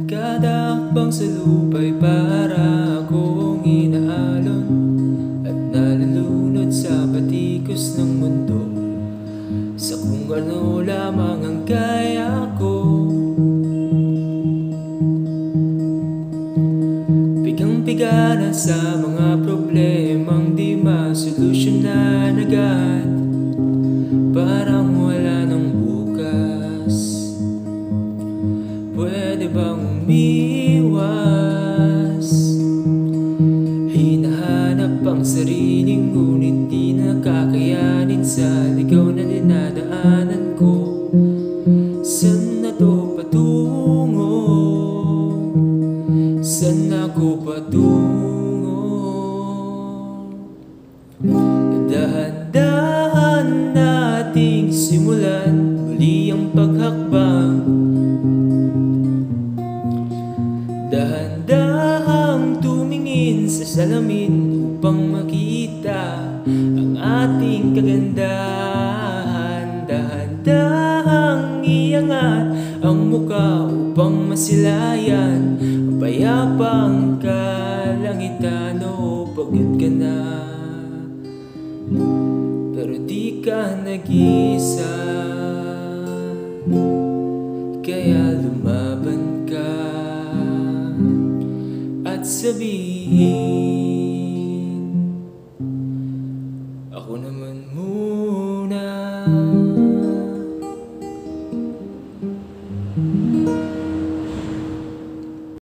Kada hakbang sa lupa'y para akong inaalon at nalulunod sa batikos ng mundo, sa kung ano lamang ang kaya ko. Pigang-piga na sa mga problemang di masolusyonan agad, parang wala nang bukas. Pwede bang umiwas? Hinahanap ang sarili ngunit di nakakayanin sa ligaw na dinadaanan ko. Saan na to patungo? Saan ako patungo? Dahan-dahan nating simulan muli ang paghakbang. Dahan-dahang tumingin sa salamin upang makita ang ating kagandahan. Dahan-dahang iangat ang muka upang masilayan ang payapang kalangitan. O pagod ka na, pero di ka nag-iisa, kaya lumaban ka at sabihin